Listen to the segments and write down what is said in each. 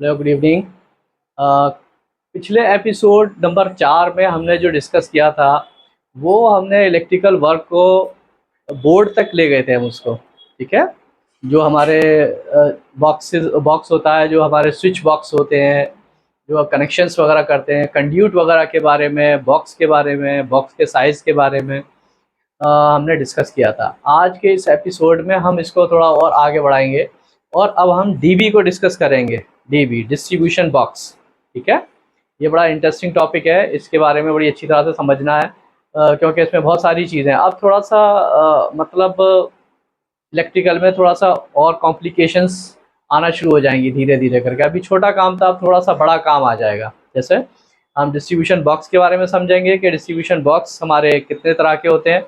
Hello, good evening. पिछले episode number 4 में हमने जो डिस्कस किया था, वो हमने इलेक्ट्रिकल वर्क को बोर्ड तक ले गए थे हम उसको। ठीक है। जो हमारे बॉक्स होता है, जो हमारे स्विच बॉक्स होते हैं, जो कनेक्शंस वगैरह करते हैं, कंड्यूट वगैरह के बारे में, बॉक्स के बारे में, बॉक्स के साइज़ के बारे में हमने डिस्कस किया था। आज के इस एपिसोड में हम इसको थोड़ा और आगे बढ़ाएंगे और अब हम डीबी को डिस्कस करेंगे। DB, distribution box. ठीक है। ये बड़ा इंटरेस्टिंग टॉपिक है, इसके बारे में बड़ी अच्छी तरह से समझना है, क्योंकि इसमें बहुत सारी चीज़ें हैं। अब थोड़ा सा मतलब इलेक्ट्रिकल में थोड़ा सा और कॉम्प्लिकेशंस आना शुरू हो जाएंगी धीरे धीरे करके। अभी छोटा काम था, अब थोड़ा सा बड़ा काम आ जाएगा। जैसे हम डिस्ट्रीब्यूशन बॉक्स के बारे में समझेंगे कि डिस्ट्रीब्यूशन बॉक्स हमारे कितने तरह के होते हैं।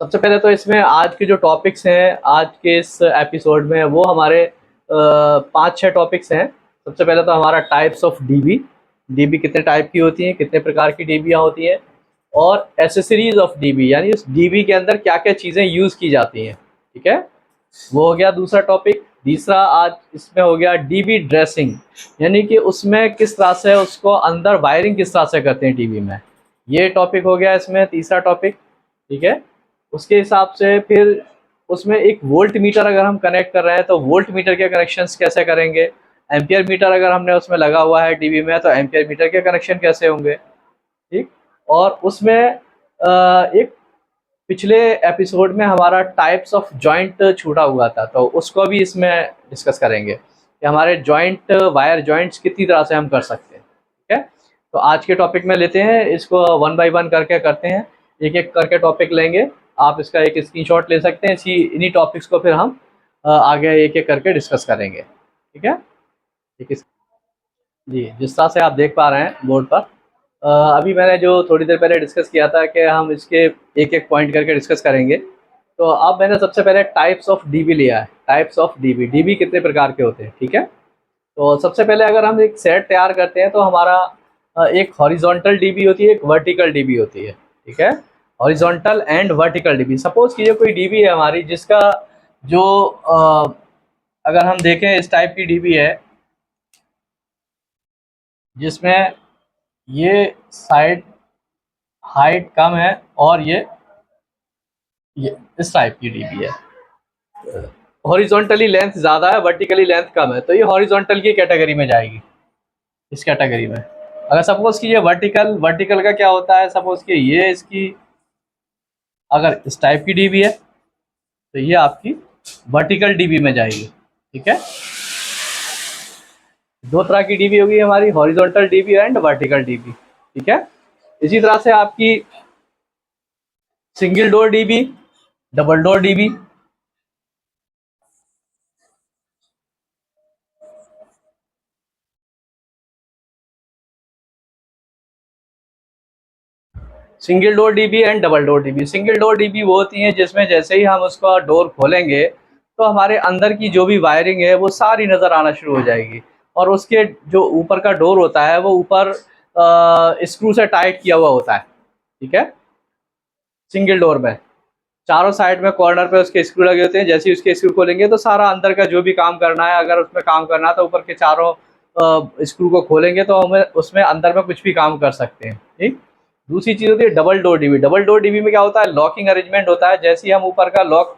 सबसे पहले तो इसमें आज के जो टॉपिक्स हैं आज के इस एपिसोड में, वो हमारे 5-6 टॉपिक्स हैं। सबसे पहले तो हमारा टाइप्स ऑफ डीबी। डीबी कितने टाइप की होती हैं, कितने प्रकार की डीबियाँ होती हैं, और एसेसरीज ऑफ डीबी, यानी उस डीबी के अंदर क्या क्या चीज़ें यूज़ की जाती हैं। ठीक है, वो हो गया दूसरा टॉपिक। तीसरा आज इसमें हो गया डीबी ड्रेसिंग, यानी कि उसमें किस तरह से उसको अंदर वायरिंग किस तरह से करते हैं डीबी में। ये टॉपिक हो गया इसमें तीसरा टॉपिक। ठीक है। उसके हिसाब से फिर उसमें एक वोल्ट मीटर अगर हम कनेक्ट कर रहे हैं तो वोल्ट मीटर के कनेक्शंस कैसे करेंगे। एम्पियर मीटर अगर हमने उसमें लगा हुआ है डीबी में, तो एम्पियर मीटर के कनेक्शन कैसे होंगे। ठीक। और उसमें एक पिछले एपिसोड में हमारा टाइप्स ऑफ जॉइंट छूटा हुआ था, तो उसको भी इसमें डिस्कस करेंगे कि हमारे जॉइंट, वायर जॉइंट्स कितनी तरह से हम कर सकते हैं। ठीक है। तो आज के टॉपिक में लेते हैं इसको, वन बाय वन करके करते हैं, एक एक करके टॉपिक लेंगे। आप इसका एक स्क्रीनशॉट ले सकते हैं। इन्हीं टॉपिक्स को फिर हम आगे एक एक करके डिस्कस करेंगे। ठीक है। ठीक है जी, जिस तरह से आप देख पा रहे हैं बोर्ड पर, अभी मैंने जो थोड़ी देर पहले डिस्कस किया था कि हम इसके एक एक पॉइंट करके डिस्कस करेंगे। तो अब मैंने सबसे पहले टाइप्स ऑफ डीबी लिया है। टाइप्स ऑफ डीबी, डीबी कितने प्रकार के होते हैं। ठीक है। तो सबसे पहले अगर हम एक सेट तैयार करते हैं तो हमारा एक हॉरिजॉन्टल डीबी होती है, एक वर्टिकल डीबी होती है। ठीक है। Horizontal and vertical dB. Suppose कीजिए कोई डीबी है हमारी, जिसका जो अगर हम देखें इस टाइप की डीबी है, जिसमें ये साइड हाइट कम है और ये इस टाइप की डीबी है। हॉरिजॉन्टली लेंथ ज़्यादा है, वर्टिकली लेंथ कम है, तो ये हॉरिजॉन्टल की कैटेगरी में जाएगी, इस कैटेगरी में। अगर सपोज कि ये वर्टिकल, वर्टिकल का क्या होता है, सपोज कि ये इसकी अगर इस टाइप की डीबी है तो ये आपकी वर्टिकल डीबी में जाएगी। ठीक है। दो तरह की डीबी होगी हमारी, horizontal dB and vertical dB. ठीक है। इसी तरह से आपकी single door dB, double door dB. Single door dB and double door dB. Single door dB वो होती हैं जिसमें जैसे ही हम उसका डोर खोलेंगे तो हमारे अंदर की जो भी वायरिंग है वो सारी नज़र आना शुरू हो जाएगी, और उसके जो ऊपर का डोर होता है वो ऊपर स्क्रू से टाइट किया हुआ होता है। ठीक है। सिंगल डोर में चारों साइड में कॉर्नर पे उसके स्क्रू लगे होते हैं। जैसे ही उसके स्क्रू खोलेंगे तो सारा अंदर का जो भी काम करना है, अगर उसमें काम करना है तो ऊपर के चारों स्क्रू को खोलेंगे तो हमें उसमें अंदर में कुछ भी काम कर सकते हैं। ठीक। दूसरी चीज़ होती है double door dB. Double door dB में क्या होता है, लॉकिंग अरेंजमेंट होता है। जैसे ही हम ऊपर का लॉक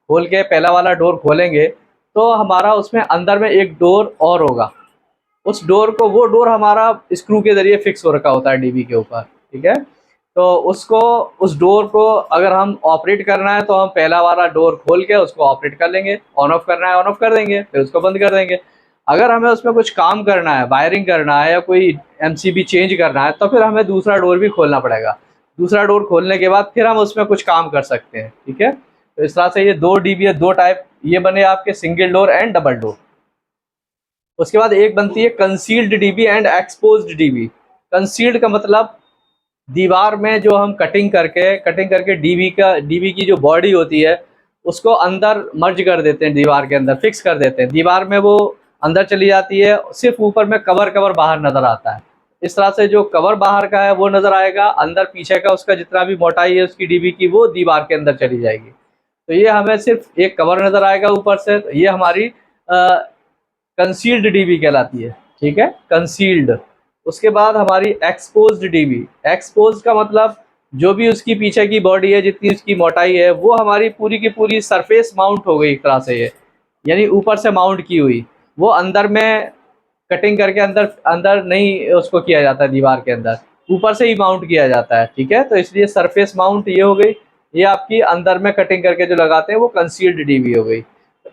खोल के पहला वाला डोर खोलेंगे तो हमारा उसमें अंदर में एक डोर और होगा। उस डोर को, वो डोर हमारा स्क्रू के ज़रिए फिक्स हो रखा होता है डीबी के ऊपर। ठीक है। तो उसको, उस डोर को अगर हम ऑपरेट करना है तो हम पहला वाला डोर खोल के उसको ऑपरेट कर लेंगे। ऑन ऑफ करना है ऑन ऑफ कर देंगे, फिर उसको बंद कर देंगे। अगर हमें उसमें कुछ काम करना है, वायरिंग करना है या कोई एमसीबी चेंज करना है, तो फिर हमें दूसरा डोर भी खोलना पड़ेगा। दूसरा डोर खोलने के बाद फिर हम उसमें कुछ काम कर सकते हैं। ठीक है। तो इस तरह से ये दो डीबी है, दो टाइप ये बने आपके, single door and double door. उसके बाद एक बनती है concealed dB and exposed dB. Concealed का मतलब दीवार में जो हम कटिंग करके डीबी की जो बॉडी होती है उसको अंदर मर्ज कर देते हैं, दीवार के अंदर फिक्स कर देते हैं। दीवार में वो अंदर चली जाती है, सिर्फ ऊपर में कवर बाहर नज़र आता है। इस तरह से जो कवर बाहर का है वो नज़र आएगा, अंदर पीछे का उसका जितना भी मोटाई है उसकी डीबी की, वो दीवार के अंदर चली जाएगी। तो ये हमें सिर्फ एक कवर नज़र आएगा ऊपर से। तो ये हमारी कंसील्ड डीबी कहलाती है, ठीक है, कंसील्ड। उसके बाद हमारी एक्सपोज्ड डीबी। एक्सपोज का मतलब जो भी उसकी पीछे की बॉडी है, जितनी उसकी मोटाई है, वो हमारी पूरी की पूरी सरफेस माउंट हो गई एक तरह से, ये यानी ऊपर से माउंट की हुई, वो अंदर में कटिंग करके अंदर अंदर नहीं उसको किया जाता है, दीवार के अंदर ऊपर से ही माउंट किया जाता है, ठीक है। तो इसलिए सरफेस माउंट ये हो गई, ये आपकी अंदर में कटिंग करके जो लगाते हैं वो कंसील्ड डीबी हो गई।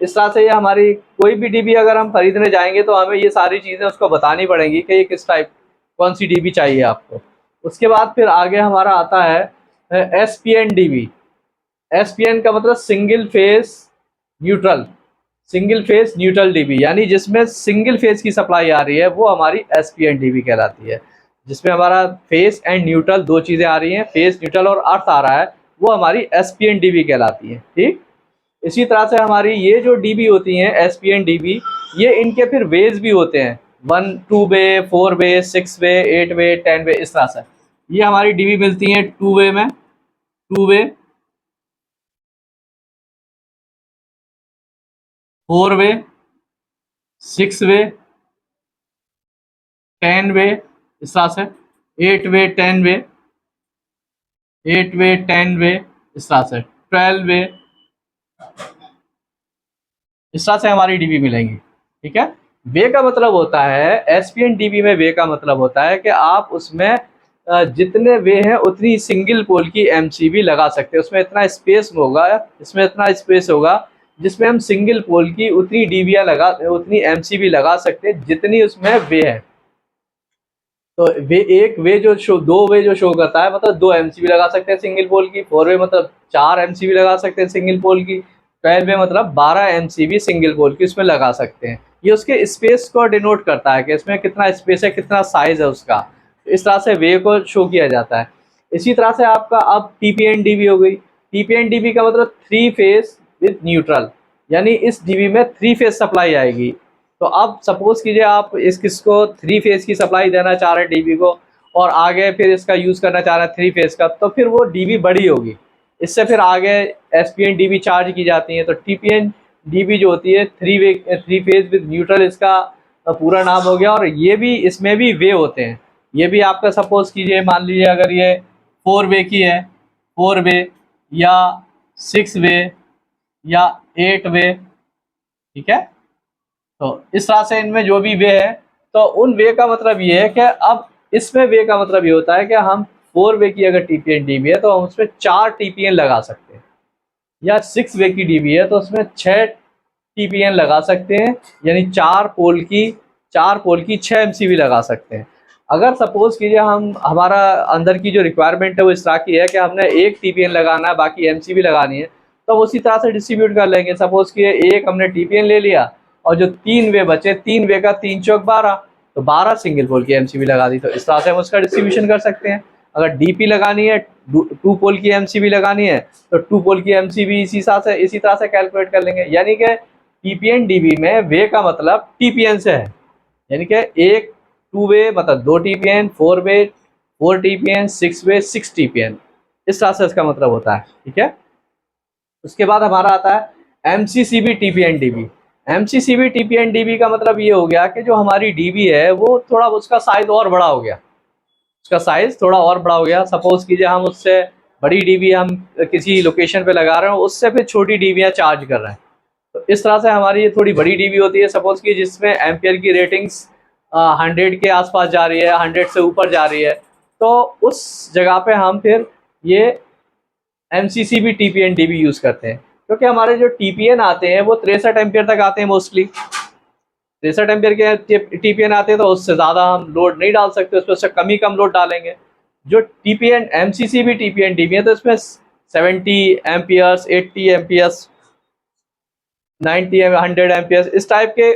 इस तरह से ये हमारी कोई भी डीबी अगर हम खरीदने जाएंगे तो हमें ये सारी चीज़ें उसको बतानी पड़ेंगी कि ये किस टाइप, कौन सी डीबी चाहिए आपको। उसके बाद फिर आगे हमारा आता है एसपीएन डीबी। एसपीएन का मतलब single phase neutral, single phase neutral dB, यानी जिसमें सिंगल फेस की सप्लाई आ रही है वो हमारी एसपीएन डीबी कहलाती है। जिसमें हमारा फेस एंड न्यूट्रल दो चीज़ें आ रही हैं, फेस न्यूट्रल और अर्थ आ रहा है, वो हमारी एसपीएन डीबी कहलाती है, ठीक। इसी तरह से हमारी ये जो डीबी होती हैं एसपीएन डीबी, ये इनके फिर वेज भी होते हैं, 1 2 वे, 4 वे, 6 वे, 8 वे, 10 वे, इस तरह से ये हमारी डीबी मिलती हैं 2 वे में, 2 वे, 4 वे, 6 वे, 10 वे, इस तरह से 8 वे, 10 वे, 8 वे, 10 वे, इस तरह से 12 वे, इस तरह से हमारी डीबी मिलेंगी, ठीक है। वे का मतलब होता है एसपीएन डीबी में, वे का मतलब होता है कि आप उसमें जितने वे हैं उतनी सिंगल पोल की एमसीबी लगा सकते हैं, उसमें इतना स्पेस होगा, इसमें इतना स्पेस होगा जिसमें हम सिंगल पोल की उतनी डीबियाँ लगा, उतनी एमसीबी लगा सकते हैं जितनी उसमें वे है। तो वे एक वे जो शो, दो वे जो शो करता है मतलब 2 एमसीबी लगा सकते हैं सिंगल पोल की, 4 वे मतलब 4 एमसीबी लगा सकते हैं सिंगल पोल की, 12 वे मतलब 12 एमसीबी सिंगल पोल की उसमें लगा सकते हैं। ये उसके स्पेस को डिनोट करता है कि इसमें कितना स्पेस है, कितना साइज है उसका, इस तरह से वे को शो किया जाता है। इसी तरह से आपका अब टीपीएन डीबी हो गई। टीपीएन डीबी का मतलब 3 फेज विद न्यूट्रल, यानी इस डीबी में 3 फेज सप्लाई आएगी। तो अब सपोज कीजिए आप इस किसको 3 फेज की सप्लाई देना चाह रहे हैं डीबी को, और आगे फिर इसका यूज़ करना चाह रहे हैं 3 फेज का, तो फिर वो डीबी बड़ी होगी, इससे फिर आगे एसपीएन डीबी चार्ज की जाती है। तो टीपीएन डीबी जो होती है 3 फेज विद न्यूट्रल, इसका पूरा नाम हो गया। और ये भी, इसमें भी वे होते हैं, ये भी आपका सपोज कीजिए, मान लीजिए अगर ये 4 वे की है, 4 वे या 6 वे या 8 वे, ठीक है। तो इस तरह से इनमें जो भी वे है, तो उन वे का मतलब ये है कि अब इसमें वे का मतलब ये होता है कि हम 4 वे की अगर टीपीएन डीबी है तो हम उसमें 4 टीपीएन लगा सकते हैं, या 6 वे की डीबी है तो उसमें 6 टीपीएन लगा सकते हैं, यानी 4 पोल की 6 एमसीबी लगा सकते हैं। अगर सपोज कीजिए हम, हमारा अंदर की जो रिक्वायरमेंट है वो इस तरह की है कि हमने एक टीपीएन लगाना है, बाकी एमसीबी लगानी है, तो उसी तरह से डिस्ट्रीब्यूट कर लेंगे। सपोज कि एक हमने टीपीएन ले लिया और जो 3 वे बचे, 3 वे का 3 चौक 12, तो 12 सिंगल पोल की एमसीबी लगा दी, तो इस तरह से हम उसका डिस्ट्रीब्यूशन कर सकते हैं। अगर डीपी लगानी है, 2 पोल की एमसीबी लगानी है, तो 2 पोल की एमसीबी इसी तरह से कैलकुलेट कर लेंगे। यानी कि टीपीएन डीबी में वे का मतलब टीपीएन से है, यानी कि एक 2 वे मतलब 2 टीपीएन, 4 वे 4 टीपीएन, 6 वे 6 टीपीएन, इस तरह से इसका मतलब होता है, ठीक है। उसके बाद हमारा आता है MCCB TPN dB. MCCB TPN dB का मतलब ये हो गया कि जो हमारी डीबी है वो थोड़ा उसका साइज और बड़ा हो गया, उसका साइज थोड़ा और बड़ा हो गया। सपोज कीजिए हम उससे बड़ी डीबी हम किसी लोकेशन पे लगा रहे हैं, उससे फिर छोटी डीबियाँ चार्ज कर रहे हैं, तो इस तरह से हमारी ये थोड़ी बड़ी डीबी होती है। सपोज की जिसमें एम्पियर की रेटिंग्स 100 के आसपास जा रही है, 100 से ऊपर जा रही है, तो उस जगह पे हम फिर ये एमसीसीबी टीपीएन डीबी यूज़ करते हैं, क्योंकि हमारे जो टीपीएन आते हैं वो 63 एम्पियर तक आते हैं, मोस्टली 63 एम्पियर के टीपीएन आते हैं, तो उससे ज़्यादा हम लोड नहीं डाल सकते, उसमें से कम लोड डालेंगे। जो टीपीएन एमसीसीबी टीपीएन डीबी है तो इसमें 70 एम्पियर्स, 80 एम्पियर्स, 90 100 एम्पियर्स, इस टाइप के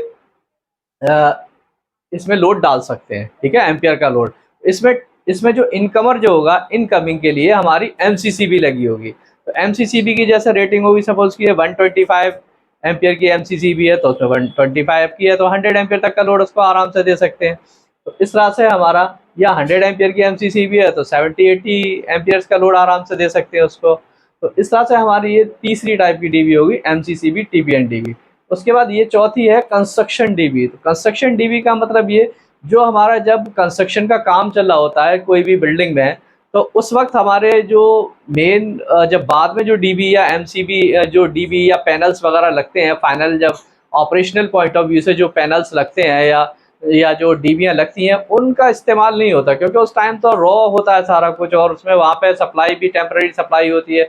इसमें लोड डाल सकते हैं, ठीक है, एम्पियर का लोड। इसमें इसमें जो इनकमर जो होगा, इनकमिंग के लिए हमारी एमसीसीबी लगी होगी। तो एमसीसीबी की जैसे रेटिंग होगी, सपोज की 125 एम्पियर की एमसीसीबी है तो उसमें 125 की है, तो 100 एम्पियर तक का लोड उसको आराम से दे सकते हैं। तो इस तरह से हमारा, या 100 एम्पियर की एमसीसीबी है तो 70-80 एम्पियर्स का लोड आराम से दे सकते हैं उसको। तो इस तरह से हमारी ये तीसरी टाइप की डीबी होगी, एमसीसीबी टीपीएन डीबी। उसके बाद ये चौथी है कंस्ट्रक्शन डीबी। तो कंस्ट्रक्शन डीबी का मतलब ये, जो हमारा जब कंस्ट्रक्शन का काम चल रहा होता है कोई भी बिल्डिंग में, तो उस वक्त हमारे जो मेन जब बाद में जो डीबी या एमसीबी जो डीबी या पैनल्स वगैरह लगते हैं, फाइनल जब ऑपरेशनल पॉइंट ऑफ व्यू से जो पैनल्स लगते हैं या जो डीबियाँ लगती हैं, उनका इस्तेमाल नहीं होता, क्योंकि उस टाइम तो रॉ होता है सारा कुछ, और उसमें वहाँ पे सप्लाई भी टेम्पररी सप्लाई होती है।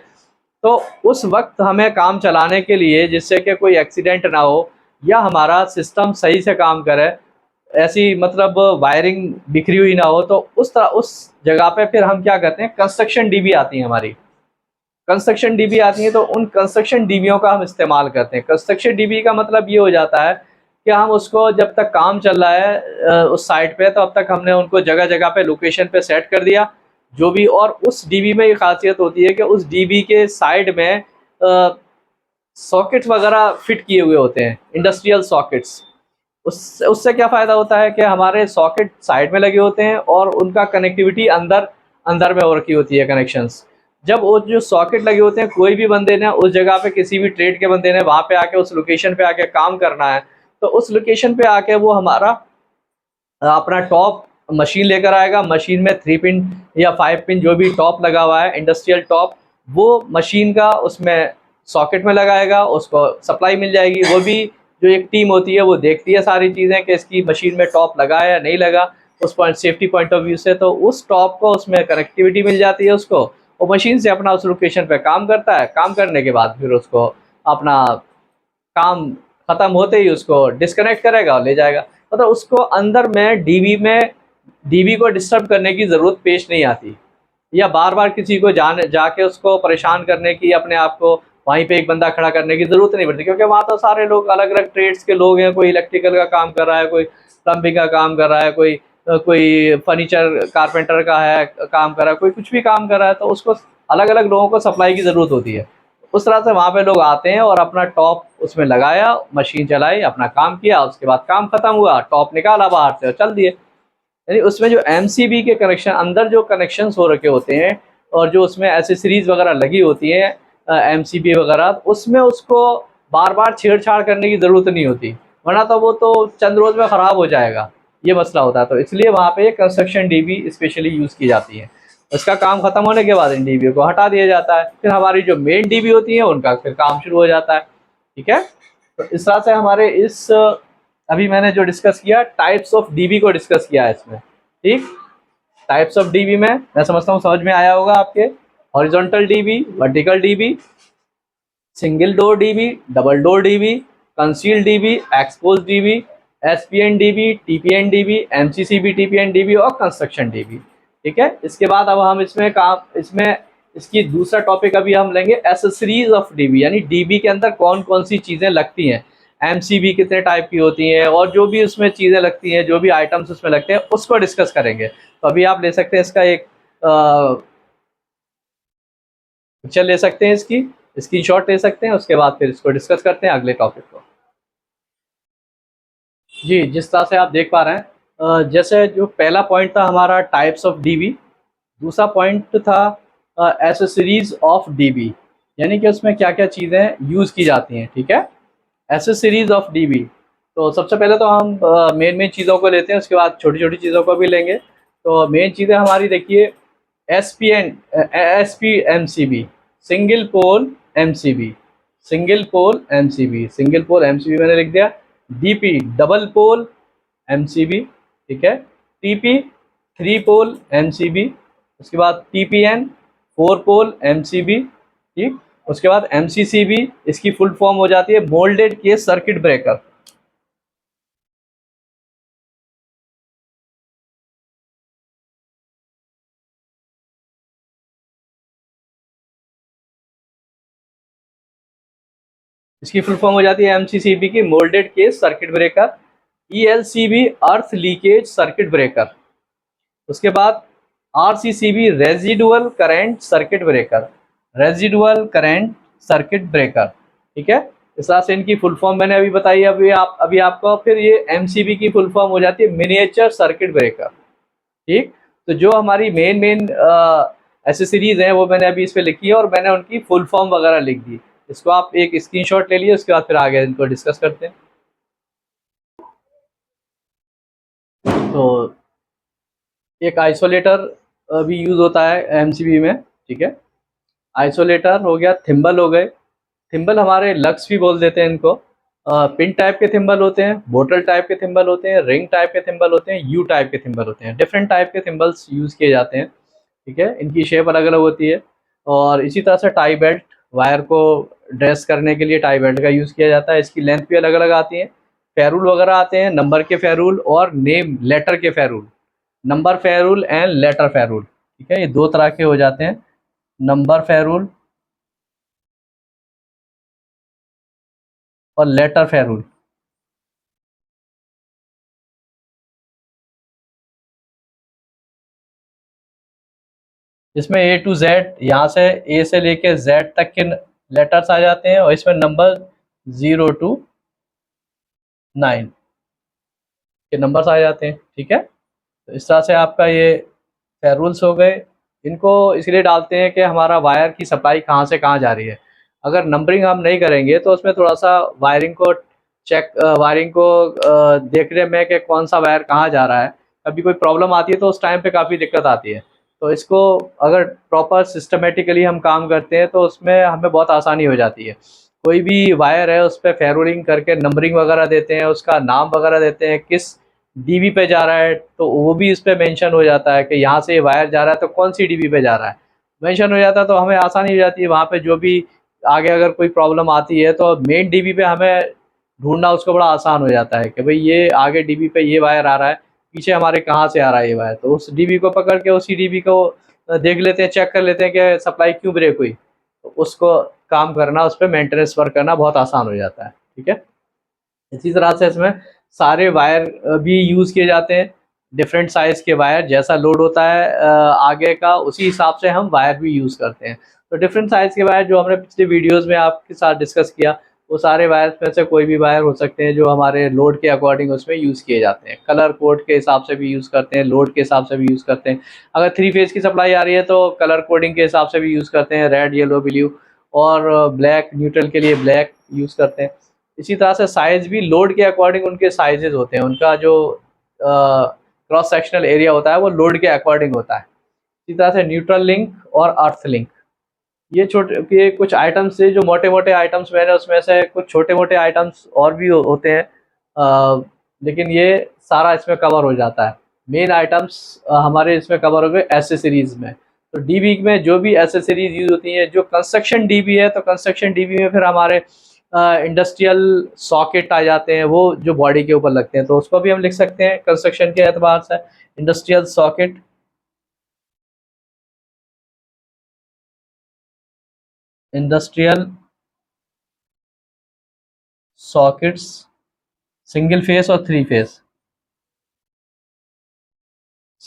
तो उस वक्त हमें काम चलाने के लिए, जिससे कि कोई एक्सीडेंट ना हो या हमारा सिस्टम सही से काम करे, ऐसी मतलब वायरिंग बिखरी हुई ना हो, तो उस जगह पे फिर हम क्या करते हैं, कंस्ट्रक्शन डीबी आती है हमारी। कंस्ट्रक्शन डीबी आती है तो उन कंस्ट्रक्शन डीबीओं का हम इस्तेमाल करते हैं। कंस्ट्रक्शन डीबी का मतलब ये हो जाता है कि हम उसको जब तक काम चल रहा है उस साइट पे, तो अब तक हमने उनको जगह जगह पे लोकेशन पे सेट कर दिया जो भी। और उस डीबी में ये खासियत होती है कि उस डीबी के साइड में सॉकेट वगैरह फिट किए हुए होते हैं, इंडस्ट्रियल सॉकेट्स। उससे क्या फ़ायदा होता है कि हमारे सॉकेट साइड में लगे होते हैं और उनका कनेक्टिविटी अंदर अंदर में हो रखी होती है, कनेक्शंस। जब वो जो सॉकेट लगे होते हैं, कोई भी बंदे ने उस जगह पे, किसी भी ट्रेड के बंदे ने वहाँ पे आके उस लोकेशन पे आके काम करना है, तो उस लोकेशन पे आके वो हमारा अपना टॉप मशीन लेकर आएगा। मशीन में 3 पिन या 5 पिन जो भी टॉप लगा हुआ है, इंडस्ट्रियल टॉप, वो मशीन का उसमें सॉकेट में लगाएगा, उसको सप्लाई मिल जाएगी। वो भी जो एक टीम होती है वो देखती है सारी चीज़ें कि इसकी मशीन में टॉप लगा है या नहीं लगा, उस point safety point of view से। तो उस टॉप को उसमें कनेक्टिविटी मिल जाती है उसको, वो मशीन से अपना उस लोकेशन पे काम करता है। काम करने के बाद फिर उसको अपना काम ख़त्म होते ही उसको डिस्कनेक्ट करेगा और ले जाएगा। मतलब उसको अंदर में डीबी को डिस्टर्ब करने की ज़रूरत पेश नहीं आती, या बार-बार किसी को जाके उसको परेशान करने की, अपने आप को वहीं पे एक बंदा खड़ा करने की ज़रूरत नहीं पड़ती, क्योंकि वहाँ तो सारे लोग अलग-अलग ट्रेड्स के लोग हैं। कोई इलेक्ट्रिकल का काम कर रहा है, कोई प्लम्बिंग का काम कर रहा है, कोई फर्नीचर कारपेंटर का है काम कर रहा है, कोई कुछ भी काम कर रहा है, तो उसको अलग-अलग लोगों को सप्लाई की ज़रूरत होती है। उस तरह से वहाँ पे लोग आते हैं और अपना टॉप उसमें लगाया, मशीन चलाई, अपना काम किया, उसके बाद काम खत्म हुआ, टॉप निकाला बाहर से और चल दिए। यानी उसमें जो एमसीबी के कनेक्शन, अंदर जो कनेक्शंस हो रखे होते हैं और जो उसमें एसेसरीज वगैरह लगी होती हैं एमसीबी वगैरह, उसमें उसको बार-बार छेड़-छाड़ करने की ज़रूरत नहीं होती, वरना तो वो तो चंद रोज़ में ख़राब हो जाएगा, ये मसला होता है। तो इसलिए वहाँ पे कंस्ट्रक्शन डीबी स्पेशली यूज़ की जाती है। उसका काम खत्म होने के बाद इन डीबी को हटा दिया जाता है, फिर हमारी जो मेन डीबी होती है उनका फिर काम शुरू हो जाता है। ठीक है? तो इस तरह से हमारे इस अभी मैंने जो डिस्कस किया, टाइप्स ऑफ डीबी को डिस्कस किया है इसमें। ठीक, टाइप्स ऑफ डीबी में मैं समझता हूँ समझ में आया होगा आपके। Horizontal dB, vertical dB, single door dB, double door dB, conceal dB, expose dB, ESPN dB, TPN dB, MCCB TPN dB और कंस्ट्रक्शन डीबी। ठीक है, इसके बाद अब हम इसमें इसकी दूसरा टॉपिक अभी हम लेंगे, एसेसरीज ऑफ डीबी, यानी डीबी के अंदर कौन कौन सी चीज़ें लगती हैं, एमसीबी कितने टाइप की होती हैं, और जो भी उसमें चीज़ें लगती हैं, जो भी आइटम्स उसमें लगते हैं, उसको डिस्कस करेंगे। तो अभी आप ले सकते हैं इसका एक पिक्चर ले सकते हैं, इसकी स्क्रीनशॉट ले सकते हैं, उसके बाद फिर इसको डिस्कस करते हैं अगले टॉपिक को। जी, जिस तरह से आप देख पा रहे हैं, जैसे जो पहला पॉइंट था हमारा टाइप्स ऑफ डीबी, दूसरा पॉइंट था एसेसरीज ऑफ डीबी, यानी कि उसमें क्या क्या चीज़ें यूज़ की जाती हैं। ठीक है, एसेसरीज ऑफ डीबी। तो सबसे पहले तो हम मेन चीज़ों को लेते हैं, उसके बाद छोटी छोटी चीज़ों को भी लेंगे। तो मेन चीज़ें हमारी देखिए, SP MCB, single pole MCB, single pole MCB, single pole MCB मैंने लिख दिया। DP, double pole MCB. ठीक है, टीपी, 3 पोल एमसीबी। उसके बाद टीपीएन, 4 पोल एमसीबी। ठीक, उसके बाद एमसीसीबी, इसकी फुल फॉर्म हो जाती है मोल्डेड केस सर्किट ब्रेकर। इसकी फुल फॉर्म हो जाती है एमसीसीबी की, moulded case circuit breaker. ELCB, अर्थ लीकेज सर्किट ब्रेकर। उसके बाद RCCB, residual current circuit breaker, residual current circuit breaker. ठीक है, इस तरह से इनकी फुल फॉर्म मैंने अभी बताई, अभी आपको। फिर ये एमसीबी की फुल फॉर्म हो जाती है मिनिएचर सर्किट ब्रेकर। ठीक, तो जो हमारी मेन एसेसरीज हैं वो मैंने अभी इस पे लिखी है और मैंने उनकी फुल फॉर्म वगैरह लिख दी। इसको आप एक स्क्रीनशॉट ले लिए, उसके बाद फिर आगे इनको डिस्कस करते हैं। तो एक आइसोलेटर भी यूज़ होता है एमसीबी में, ठीक है। आइसोलेटर हो गया, थिम्बल हो गए। थिम्बल हमारे लक्स भी बोल देते हैं इनको। पिन टाइप के थिम्बल होते हैं, बोटल टाइप के थिम्बल होते हैं, रिंग टाइप के थिम्बल होते हैं, यू टाइप के थिम्बल होते हैं। डिफरेंट टाइप के थिम्बल्स यूज़ किए जाते हैं, ठीक है। इनकी शेप अलग अलग होती है। और इसी तरह से टाई बेल्ट, वायर को ड्रेस करने के लिए टाई बेल्ट का यूज़ किया जाता है। इसकी लेंथ भी अलग अलग आती है। फेरूल वगैरह आते हैं, नंबर के फेरूल और नेम लेटर के ferrule. Number ferrule and later ferrule, ठीक है। ये दो तरह के हो जाते हैं, नंबर फेरूल और लेटर फेरूल। इसमें ए टू जेड, यहाँ से ए से लेके जेड तक के लेटर्स आ जाते हैं, और इसमें नंबर 0 to 9 के नंबर्स आ जाते हैं, ठीक है। तो इस तरह से आपका ये फेरूल्स हो गए। इनको इसलिए डालते हैं कि हमारा वायर की सप्लाई कहाँ से कहाँ जा रही है। अगर नंबरिंग हम नहीं करेंगे तो उसमें थोड़ा सा वायरिंग को देखने में कि कौन सा वायर कहाँ जा रहा है, कभी कोई प्रॉब्लम आती है तो उस टाइम पे काफ़ी दिक्कत आती है। तो इसको अगर प्रॉपर सिस्टमेटिकली हम काम करते हैं तो उसमें हमें बहुत आसानी हो जाती है। कोई भी वायर है उस पर फेरूलिंग करके नंबरिंग वगैरह देते हैं, उसका नाम वगैरह देते हैं, किस डीबी पे जा रहा है तो वो भी इस पे मेंशन हो जाता है कि यहाँ से वायर जा रहा है तो कौन सी डीबी पे जा रहा है, मेंशन हो जाता है। तो हमें आसानी हो जाती है वहाँ पे, जो भी आगे अगर कोई प्रॉब्लम आती है तो मेन डीबी पे हमें ढूंढना उसको बड़ा आसान हो जाता है कि भाई ये आगे डीबी पे ये वायर आ रहा है, पीछे हमारे कहाँ से आ रहा है ये वायर। तो उस डीबी को पकड़ के उसी डीबी को देख लेते हैं, चेक कर लेते हैं कि सप्लाई क्यों ब्रेक हुई। तो उसको काम करना, उस पर मेंटेनेंस वर्क करना बहुत आसान हो जाता है, ठीक है। इसी तरह से इसमें सारे वायर भी यूज़ किए जाते हैं। डिफरेंट साइज़ के वायर, जैसा लोड होता है आगे का, उसी हिसाब से हम वायर भी यूज़ करते हैं। तो डिफरेंट साइज़ के वायर जो हमने पिछले वीडियोज़ में आपके साथ डिस्कस किया, वो सारे वायर्स में से कोई भी वायर हो सकते हैं जो हमारे लोड के अकॉर्डिंग उसमें यूज़ किए जाते हैं। कलर कोड के हिसाब से भी यूज़ करते हैं, लोड के हिसाब से भी यूज़ करते हैं। अगर 3 फेज़ की सप्लाई आ रही है तो कलर कोडिंग के हिसाब से भी यूज़ करते हैं, रेड, येलो, ब्लू, और ब्लैक न्यूट्रल के लिए ब्लैक यूज़ करते हैं। इसी तरह से साइज़ भी लोड के अकॉर्डिंग उनके साइजेज़ होते हैं, उनका जो क्रॉस सेक्शनल एरिया होता है वो लोड के अकॉर्डिंग होता है। इसी तरह से न्यूट्रल लिंक और अर्थ लिंक, ये कुछ आइटम्स थे जो मोटे-मोटे आइटम्स, मैंने उसमें से कुछ छोटे-मोटे आइटम्स और भी होते हैं, लेकिन ये सारा इसमें कवर हो जाता है। मेन आइटम्स हमारे इसमें कवर हो गए एसेसरीज़ में। तो डीबी में जो भी एसेसरीज़ यूज़ होती हैं, जो कंस्ट्रक्शन डीबी है, तो कंस्ट्रक्शन डीबी में फिर हमारे इंडस्ट्रियल सॉकेट आ जाते हैं, वो जो बॉडी के ऊपर लगते हैं, तो उसको भी हम लिख सकते हैं कंस्ट्रक्शन के एतबार से, industrial socket. Industrial sockets, single phase और three phase,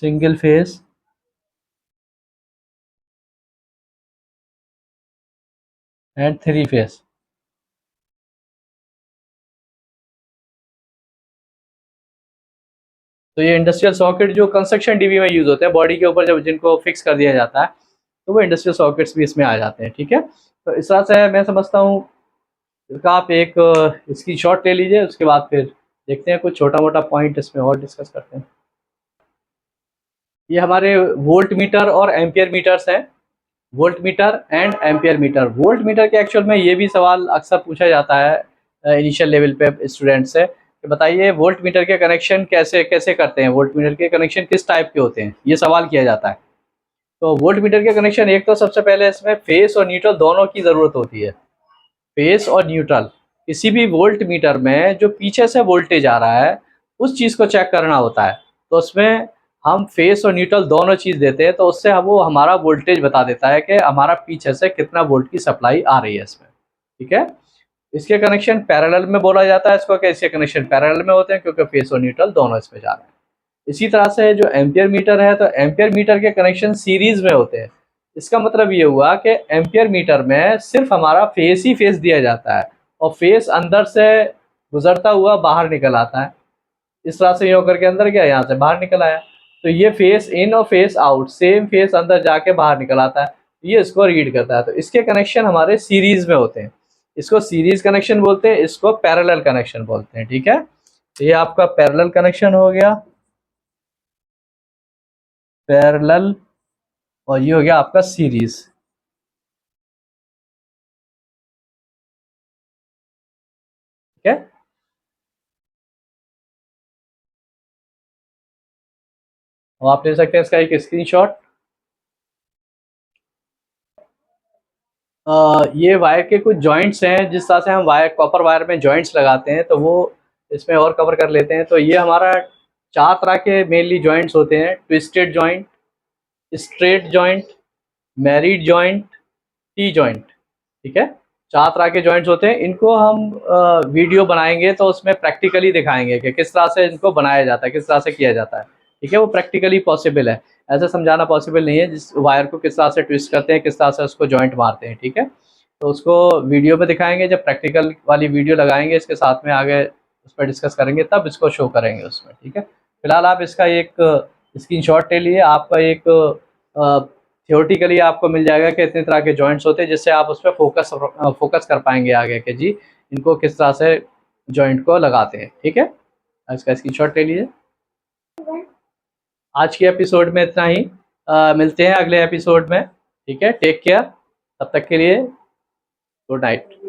single phase and three phase. तो ये इंडस्ट्रियल सॉकेट जो कंस्ट्रक्शन डीबी में यूज़ होते हैं, बॉडी के ऊपर जब जिनको फिक्स कर दिया जाता है, तो वो इंडस्ट्रियल सॉकेट्स भी इसमें आ जाते हैं, ठीक है। तो इस तरह से मैं समझता हूँ का आप एक इसकी शॉट ले लीजिए, उसके बाद फिर देखते हैं कुछ छोटा मोटा पॉइंट इसमें और डिस्कस करते हैं। ये हमारे वोल्ट मीटर और एम्पियर मीटर्स हैं। Volt metre and ampere metre. Volt metre के एक्चुअल में ये भी सवाल अक्सर पूछा जाता है इनिशियल लेवल पे स्टूडेंट से, कि बताइए वोल्ट मीटर के कनेक्शन कैसे कैसे करते हैं, वोल्ट मीटर के कनेक्शन किस टाइप के होते हैं, ये सवाल किया जाता है। तो वोल्ट मीटर के कनेक्शन, एक तो सबसे पहले इसमें फेस और न्यूट्रल दोनों की ज़रूरत होती है। फेस और न्यूट्रल, किसी भी वोल्ट मीटर में जो पीछे से वोल्टेज आ रहा है उस चीज़ को चेक करना होता है। तो उसमें हम फेस और न्यूट्रल दोनों चीज़ देते हैं, तो उससे वो हमारा वोल्टेज बता देता है कि हमारा पीछे से कितना वोल्ट की सप्लाई आ रही है इसमें, ठीक है। इसके कनेक्शन पैरेलल में बोला जाता है इसको, कि इसके कनेक्शन पैरेलल में होते हैं क्योंकि फेस और न्यूट्रल दोनों इसमें जा रहे हैं। इसी तरह से जो एम्पियर मीटर है, तो एम्पियर मीटर के कनेक्शन सीरीज में होते हैं। इसका मतलब ये हुआ कि एम्पियर मीटर में सिर्फ हमारा फेस ही फेस दिया जाता है, और फेस अंदर से गुजरता हुआ बाहर निकल आता है। इस तरह से ये होकर के अंदर गया, यहाँ से बाहर निकल आया। तो ये फेस इन और फेस आउट, सेम फेस अंदर जाके बाहर निकल आता है, ये इसको रीड करता है। तो इसके कनेक्शन हमारे सीरीज में होते हैं। इसको सीरीज कनेक्शन बोलते हैं, इसको पैरेलल कनेक्शन बोलते हैं। ठीक है, तो ये आपका पैरेलल कनेक्शन हो गया, पैरेलल, और ये हो गया आपका सीरीज। ठीक है, और आप ले सकते हैं इसका एक स्क्रीनशॉट। ये वायर के कुछ जॉइंट्स हैं, जिस तरह से हम वायर, कॉपर वायर में जॉइंट्स लगाते हैं, तो वो इसमें और कवर कर लेते हैं। तो ये हमारा 4 तरह के मेनली जॉइंट्स होते हैं: twisted joint, straight joint, married joint, T joint. ठीक है, 4 तरह के जॉइंट्स होते हैं। इनको हम वीडियो बनाएंगे तो उसमें प्रैक्टिकली दिखाएंगे कि किस तरह से इनको बनाया जाता है, किस तरह से किया जाता है। ठीक है, वो प्रैक्टिकली पॉसिबल है, ऐसे समझाना पॉसिबल नहीं है। जिस वायर को किस तरह से ट्विस्ट करते हैं, किस तरह से उसको जॉइंट मारते हैं। ठीक है, तो उसको वीडियो में दिखाएंगे, जब प्रैक्टिकल वाली वीडियो लगाएंगे इसके साथ में, आगे उस पर डिस्कस करेंगे, तब इसको शो करेंगे उसमें। ठीक है, फिलहाल आप इसका एक स्क्रीनशॉट ले लिए। आपका एक थियोरेटिकली आपको मिल जाएगा कि इतने तरह के जॉइंट्स होते हैं, जिससे आप उस पर फोकस कर पाएंगे आगे कि जी इनको किस तरह से जॉइंट को लगाते हैं। ठीक है, इसका स्क्रीनशॉट ले लीजिए। आज के एपिसोड में इतना ही, मिलते हैं अगले एपिसोड में। ठीक है, टेक केयर, तब तक के लिए गुड नाइट।